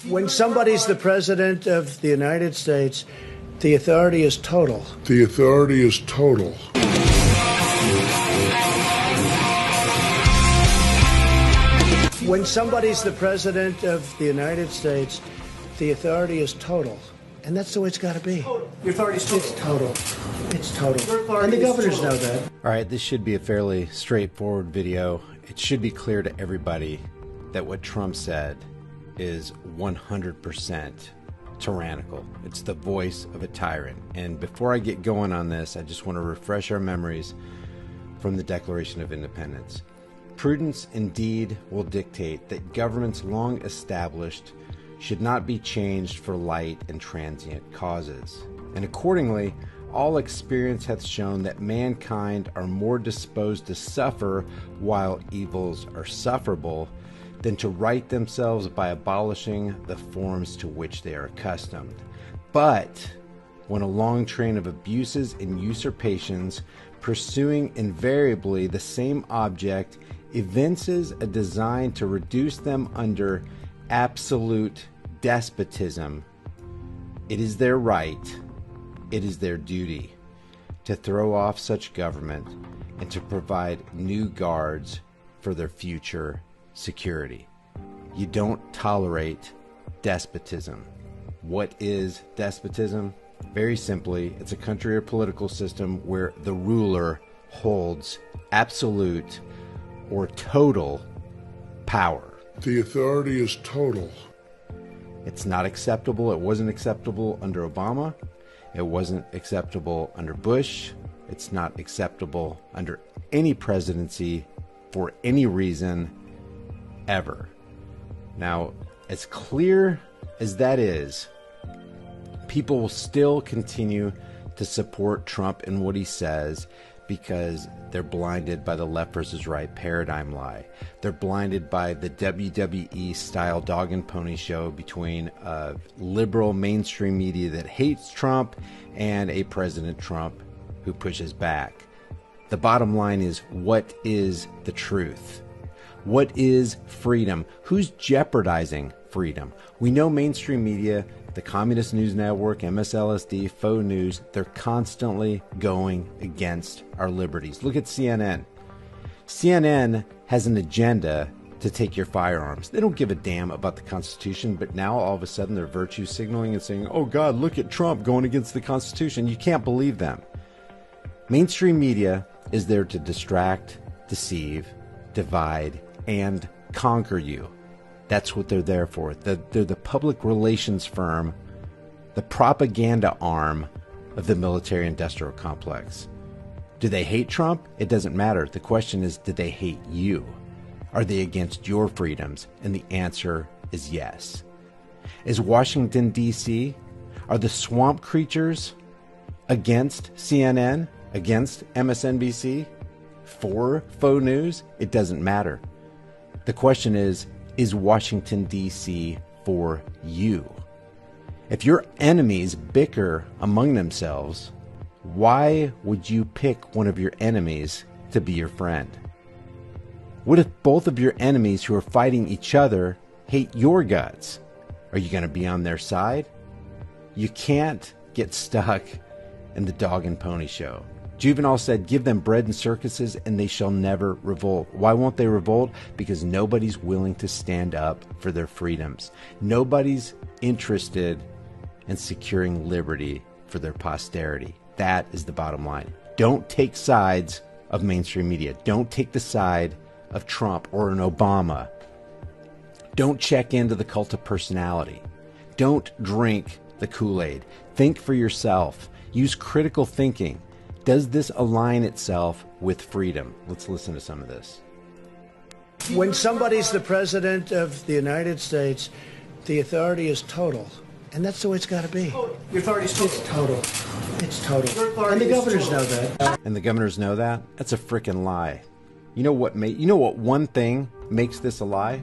When somebody's the president of the United States, the authority is total. The authority is total. When somebody's the president of the United States, the authority is total. And that's the way it's got to be. Your authority is total. It's total. It's total. And the governors know that. All right, this should be a fairly straightforward video. It should be clear to everybody that what Trump said is 100% tyrannical. It's the voice of a tyrant. And before I get going on this, I just want to refresh our memories from the Declaration of Independence. Prudence indeed will dictate that governments long established should not be changed for light and transient causes. And accordingly, all experience hath shown that mankind are more disposed to suffer while evils are sufferable than to right themselves by abolishing the forms to which they are accustomed. But when a long train of abuses and usurpations, pursuing invariably the same object, evinces a design to reduce them under absolute despotism, it is their right, it is their duty to throw off such government and to provide new guards for their future security. You don't tolerate despotism. What is despotism? Very simply, it's a country or political system where the ruler holds absolute or total power. The authority is total. It's not acceptable. It wasn't acceptable under Obama. It wasn't acceptable under Bush. It's not acceptable under any presidency for any reason ever. Now, as clear as that is, people will still continue to support Trump and what he says because they're blinded by the left versus right paradigm lie. They're blinded by the WWE style dog and pony show between liberal mainstream media that hates Trump and a President Trump who pushes back. The bottom line is, what is the truth? What is freedom? Who's jeopardizing freedom? We know mainstream media, the Communist News Network, MSLSD, Faux News, they're constantly going against our liberties. Look at CNN. CNN has an agenda to take your firearms. They don't give a damn about the Constitution, but now all of a sudden they're virtue signaling and saying, oh God, look at Trump going against the Constitution. You can't believe them. Mainstream media is there to distract, deceive, divide, and conquer you. That's what they're there for. They're the public relations firm, the propaganda arm of the military-industrial complex. Do they hate Trump? It doesn't matter. The question is, do they hate you? Are they against your freedoms? And the answer is yes. Is Washington, D.C., are the swamp creatures against CNN, against MSNBC, for faux news? It doesn't matter. The question is Washington, D.C. for you? If your enemies bicker among themselves, why would you pick one of your enemies to be your friend? What if both of your enemies who are fighting each other hate your guts? Are you going to be on their side? You can't get stuck in the dog and pony show. Juvenal said, give them bread and circuses and they shall never revolt. Why won't they revolt? Because nobody's willing to stand up for their freedoms. Nobody's interested in securing liberty for their posterity. That is the bottom line. Don't take sides of mainstream media. Don't take the side of Trump or an Obama. Don't check into the cult of personality. Don't drink the Kool-Aid. Think for yourself. Use critical thinking. Does this align itself with freedom? Let's listen to some of this. When somebody's the president of the United States, the authority is total. And that's the way it's got to be. Your authority is total. It's total. It's total. And the governors know that. And the governors know that? That's a freaking lie. You know what one thing makes this a lie?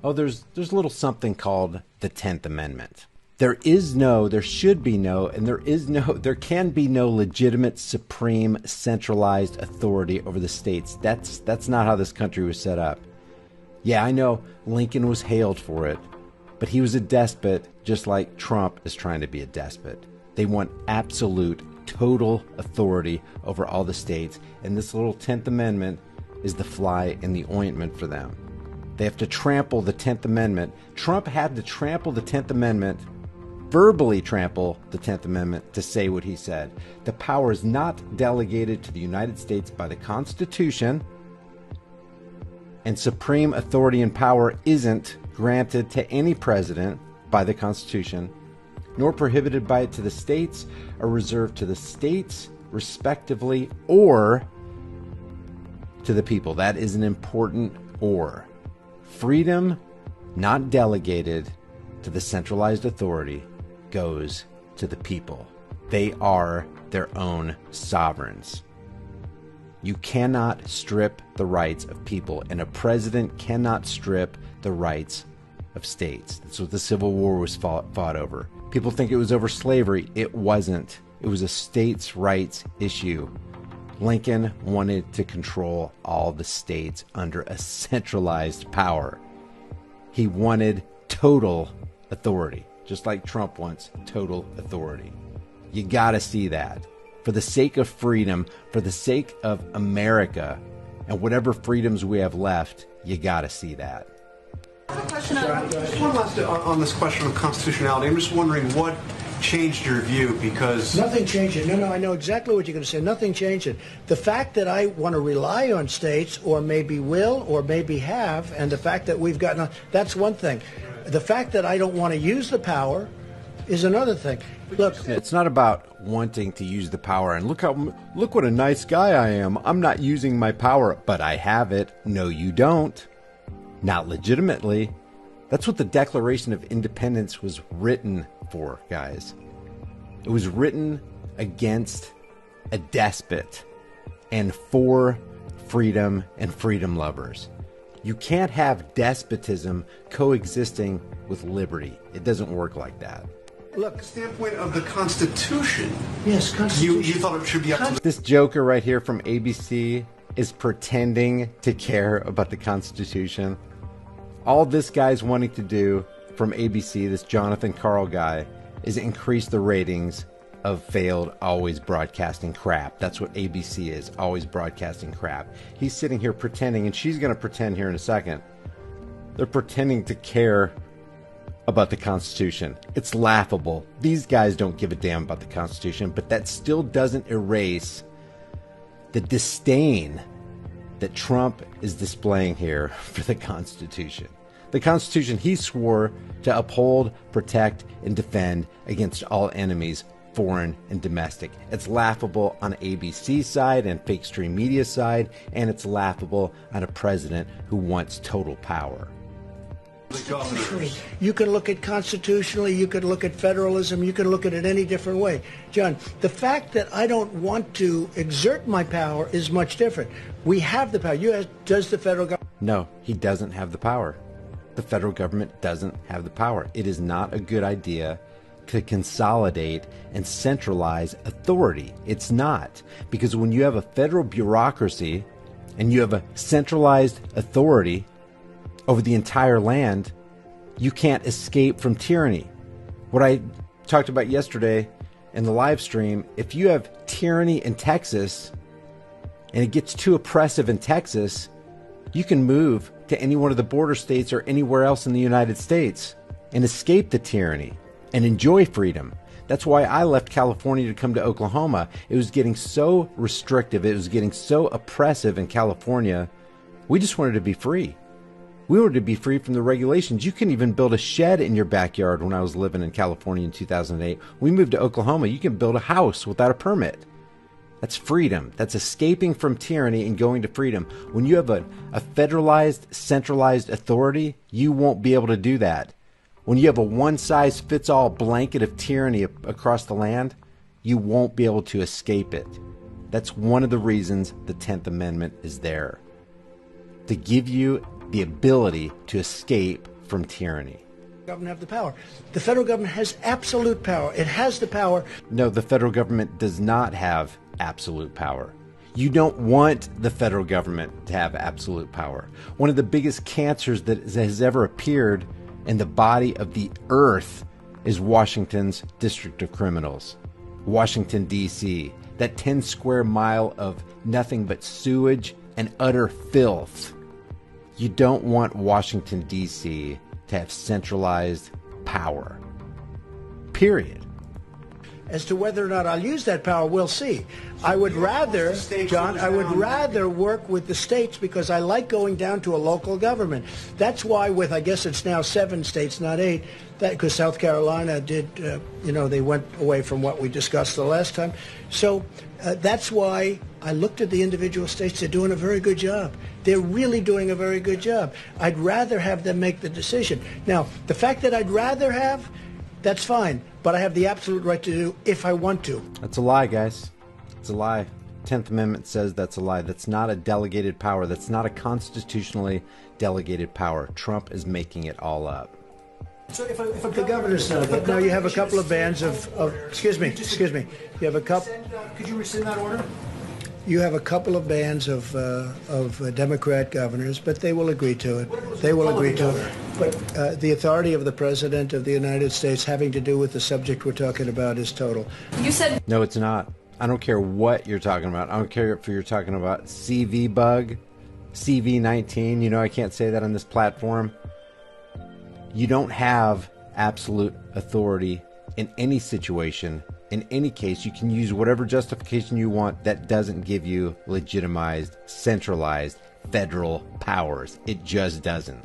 Oh, there's a little something called the 10th Amendment. There should be no, and there can be no legitimate, supreme, centralized authority over the states. That's not how this country was set up. Yeah, I know Lincoln was hailed for it, But he was a despot, just like Trump is trying to be a despot. They want absolute, total authority over all the states, and this little 10th Amendment is the fly in the ointment for them. They have to trample the 10th Amendment. Trump had to trample the 10th Amendment, verbally trample the 10th Amendment to say what he said. The power is not delegated to the United States by the Constitution, and supreme authority and power isn't granted to any president by the Constitution, nor prohibited by it to the states, or reserved to the states respectively, or to the people. That is an important or. Freedom, not delegated to the centralized authority, goes to the people. They are their own sovereigns. You cannot strip the rights of people, and a president cannot strip the rights of states. That's what the Civil War was fought over. People think it was over slavery. It wasn't. It was a states' rights issue. Lincoln wanted to control all the states under a centralized power. He wanted total authority, just like Trump wants total authority. You got to see that. For the sake of freedom, for the sake of America, and whatever freedoms we have left, you got to see that. One last on this question of constitutionality. I'm just wondering what changed your view, because Nothing changed it. No, I know exactly what you're going to say. Nothing changed it. The fact that I want to rely on states, or maybe will, or maybe have, and the fact that we've gotten, that's one thing. The fact that I don't want to use the power is another thing. Look, It's not about wanting to use the power and look what a nice guy I am. I'm not using my power, but I have it. No, you don't. Not legitimately. That's what the Declaration of Independence was written for, guys. It was written against a despot and for freedom and freedom lovers. You can't have despotism coexisting with liberty. It doesn't work like that. look, the standpoint of the Constitution, yes, Constitution. you thought it should be up to This joker right here from ABC is pretending to care about the Constitution. All this guy's wanting to do from ABC, this Jonathan Karl guy, is increase the ratings of failed always broadcasting crap. That's what ABC is, always broadcasting crap. He's sitting here pretending, and she's going to pretend here in a second. They're pretending to care about the Constitution. It's laughable. These guys don't give a damn about the Constitution, but that still doesn't erase the disdain that Trump is displaying here for the Constitution. The Constitution he swore to uphold, protect, and defend against all enemies, foreign and domestic. It's laughable on ABC side and fake stream media side, and it's laughable on a president who wants total power. the governors. You can look at constitutionally, you can look at federalism, you can look at it any different way. John, the fact that I don't want to exert my power is much different. We have the power. Does the federal government? No, he doesn't have the power. The federal government doesn't have the power. It is not a good idea to consolidate and centralize authority. It's not. Because when you have a federal bureaucracy and you have a centralized authority over the entire land, you can't escape from tyranny. What I talked about yesterday in the live stream, if you have tyranny in Texas and it gets too oppressive in Texas, you can move to any one of the border states or anywhere else in the United States and escape the tyranny and enjoy freedom. That's why I left California to come to Oklahoma. It was getting so restrictive. It was getting so oppressive in California. We just wanted to be free. We wanted to be free from the regulations. You couldn't even build a shed in your backyard when I was living in California in 2008. We moved to Oklahoma. You can build a house without a permit. That's freedom. That's escaping from tyranny and going to freedom. When you have a federalized, centralized authority, you won't be able to do that. When you have a one-size-fits-all blanket of tyranny across the land, you won't be able to escape it. That's one of the reasons the 10th Amendment is there. To give you the ability to escape from tyranny. Government have the power. The federal government has absolute power. It has the power. No, the federal government does not have absolute power. You don't want the federal government to have absolute power. One of the biggest cancers that has ever appeared and the body of the earth is Washington's District of Criminals. Washington, D.C., that 10 square mile of nothing but sewage and utter filth. You don't want Washington, D.C. to have centralized power. Period. As to whether or not I'll use that power, we'll see. I would rather, John, I would rather work with the states because I like going down to a local government. That's why with, I guess it's now 7 states, not 8, because South Carolina did, they went away from what we discussed the last time. So that's why I looked at the individual states. They're doing a very good job. They're really doing a very good job. I'd rather have them make the decision. Now, the fact that I'd rather have, that's fine, but I have the absolute right to do if I want to. That's a lie, guys. It's a lie. 10th Amendment says that's a lie. That's not a delegated power. That's not a constitutionally delegated power. Trump is making it all up. So if the governor's not, but now you have a couple of bands of excuse me, you have a couple. Could you rescind that order? You have a couple of bands of Democrat governors, but they will agree to it. They will agree to it. But the authority of the President of the United States having to do with the subject we're talking about is total. You said... No, it's not. I don't care what you're talking about. I don't care if you're talking about CV bug, CV19. You know I can't say that on this platform. You don't have absolute authority in any situation. In any case, you can use whatever justification you want that doesn't give you legitimized, centralized federal powers. It just doesn't.